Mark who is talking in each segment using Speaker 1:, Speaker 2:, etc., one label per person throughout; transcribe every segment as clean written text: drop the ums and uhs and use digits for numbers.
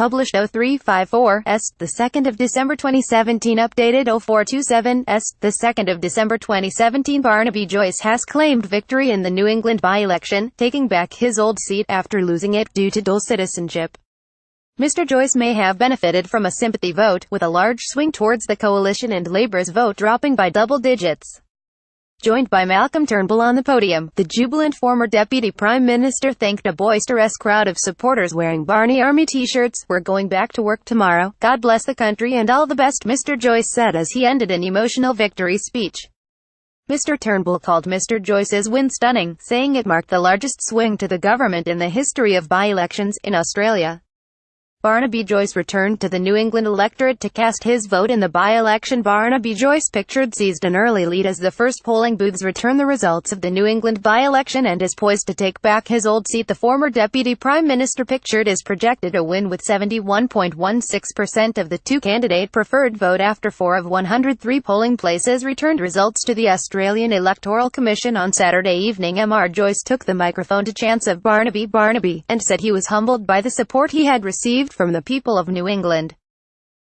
Speaker 1: published 0354s, the 2nd of December 2017, updated 0427s, the 2nd of December 2017. Barnaby Joyce has claimed victory in the New England by-election, taking back his old seat after losing it due to dual citizenship. Mr. Joyce may have benefited from a sympathy vote, with a large swing towards the coalition and Labour's vote dropping by double digits. Joined by Malcolm Turnbull on the podium, the jubilant former Deputy Prime Minister thanked a boisterous crowd of supporters wearing Barney Army Tshirts. "We're going back to work tomorrow. God bless the country and all the best," Mr. Joyce said as he ended an emotional victory speech. Mr. Turnbull called Mr. Joyce's win stunning, saying it marked the largest swing to the government in the history of by-elections in Australia. Barnaby Joyce returned to the New England electorate to cast his vote in the by-election. Barnaby Joyce, pictured, seized an early lead as the first polling booths return the results of the New England by-election and is poised to take back his old seat. The former Deputy Prime Minister, pictured, is projected to win with 71.16% of the two-candidate preferred vote after 4 of 103 polling places returned results to the Australian Electoral Commission on Saturday evening. Mr. Joyce took the microphone to chants of Barnaby, and said he was humbled by the support he had received from the people of New England.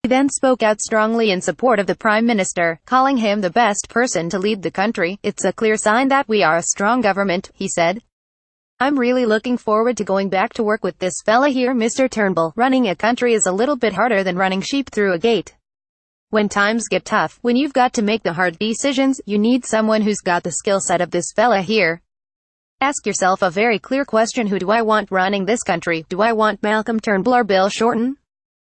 Speaker 1: He then spoke out strongly in support of the Prime Minister, calling him the best person to lead the country. "It's a clear sign that we are a strong government," he said. "I'm really looking forward to going back to work with this fella here, Mr. Turnbull. Running a country is a little bit harder than running sheep through a gate. When times get tough, when you've got to make the hard decisions, you need someone who's got the skill set of this fella here. Ask yourself a very clear question: who do I want running this country? Do I want Malcolm Turnbull or Bill Shorten?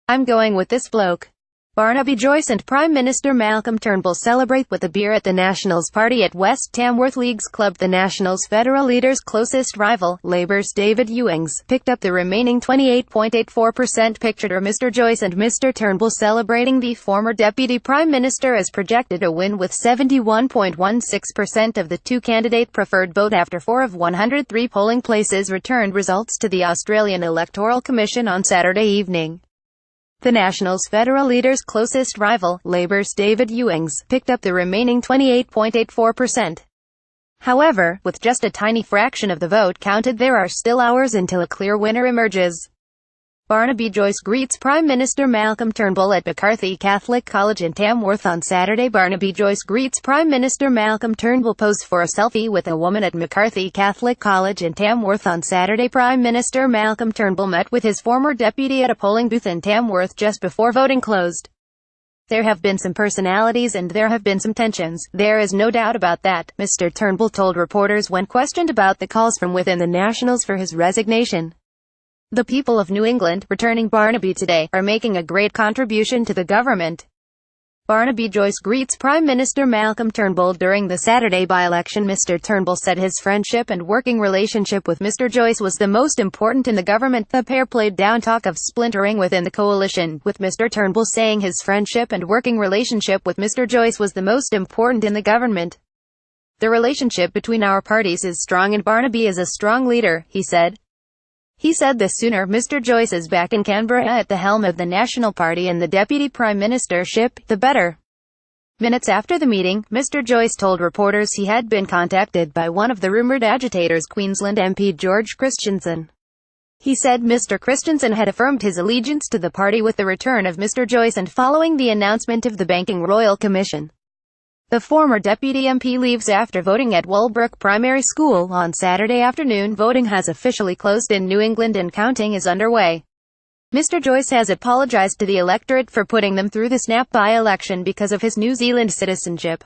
Speaker 1: I'm going with this bloke." Barnaby Joyce and Prime Minister Malcolm Turnbull celebrate with a beer at the Nationals party at West Tamworth Leagues Club. The Nationals' federal leader's closest rival, Labour's David Ewings, picked up the remaining 28.84%. Pictured are Mr. Joyce and Mr. Turnbull celebrating the former Deputy Prime Minister as projected to win with 71.16% of the two-candidate preferred vote after 4 of 103 polling places returned results to the Australian Electoral Commission on Saturday evening. The Nationals' federal leader's closest rival, Labour's David Ewings, picked up the remaining 28.84%. However, with just a tiny fraction of the vote counted, there are still hours until a clear winner emerges. Barnaby Joyce greets Prime Minister Malcolm Turnbull at McCarthy Catholic College in Tamworth on Saturday. Barnaby Joyce greets Prime Minister Malcolm Turnbull, posed for a selfie with a woman at McCarthy Catholic College in Tamworth on Saturday. Prime Minister Malcolm Turnbull met with his former deputy at a polling booth in Tamworth just before voting closed. "There have been some personalities and there have been some tensions. There is no doubt about that," Mr. Turnbull told reporters when questioned about the calls from within the Nationals for his resignation. "The people of New England, returning Barnaby today, are making a great contribution to the government." Barnaby Joyce greets Prime Minister Malcolm Turnbull during the Saturday by-election. Mr. Turnbull said his friendship and working relationship with Mr. Joyce was the most important in the government. The pair played down talk of splintering within the coalition, with Mr. Turnbull saying his friendship and working relationship with Mr. Joyce was the most important in the government. "The relationship between our parties is strong and Barnaby is a strong leader," he said. He said the sooner Mr. Joyce is back in Canberra at the helm of the National Party and the Deputy Prime Ministership, the better. Minutes after the meeting, Mr. Joyce told reporters he had been contacted by one of the rumoured agitators, Queensland MP George Christensen. He said Mr. Christensen had affirmed his allegiance to the party with the return of Mr. Joyce and following the announcement of the Banking Royal Commission. The former deputy MP leaves after voting at Walbrook Primary School on Saturday afternoon. Voting has officially closed in New England and counting is underway. Mr. Joyce has apologized to the electorate for putting them through the snap by-election because of his New Zealand citizenship.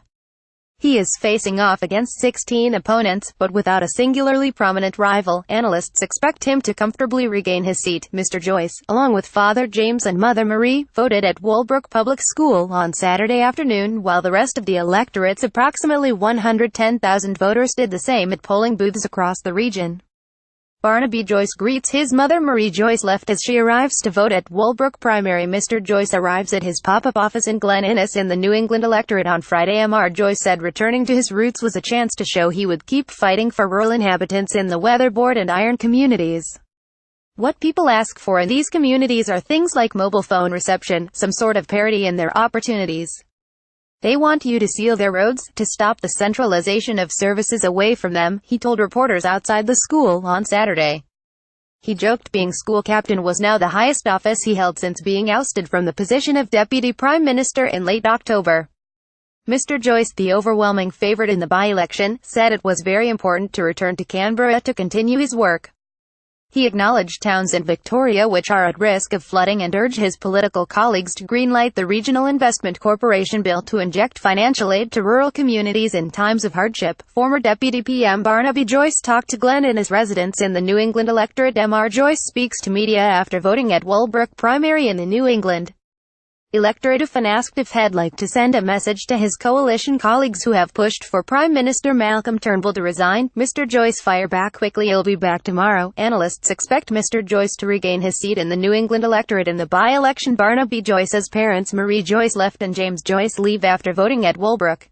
Speaker 1: He is facing off against 16 opponents, but without a singularly prominent rival. Analysts expect him to comfortably regain his seat. Mr. Joyce, along with Father James and Mother Marie, voted at Walbrook Public School on Saturday afternoon, while the rest of the electorate's approximately 110,000 voters did the same at polling booths across the region. Barnaby Joyce greets his mother Marie. Joyce left as she arrives to vote at Walbrook Primary. Mr. Joyce arrives at his pop-up office in Glen Innes in the New England electorate on Friday. Mr. Joyce said returning to his roots was a chance to show he would keep fighting for rural inhabitants in the weatherboard and iron communities. What people ask for in these communities are things like mobile phone reception, some sort of parity in their opportunities. They want you to seal their roads, to stop the centralization of services away from them, he told reporters outside the school on Saturday. He joked being school captain was now the highest office he held since being ousted from the position of Deputy Prime Minister in late October. Mr. Joyce, the overwhelming favourite in the by-election, said it was very important to return to Canberra to continue his work. He acknowledged towns in Victoria which are at risk of flooding and urged his political colleagues to greenlight the Regional Investment Corporation bill to inject financial aid to rural communities in times of hardship. Former Deputy PM Barnaby Joyce talked to Glenn and his residents in the New England electorate. Mr. Joyce speaks to media after voting at Walbrook primary in the New England electorate and asked if he'd like to send a message to his coalition colleagues who have pushed for Prime Minister Malcolm Turnbull to resign. Mr. Joyce fired back quickly. He'll be back tomorrow. Analysts expect Mr. Joyce to regain his seat in the New England electorate in the by-election. Barnaby Joyce's parents Marie Joyce left and James Joyce leave after voting at Walbrook.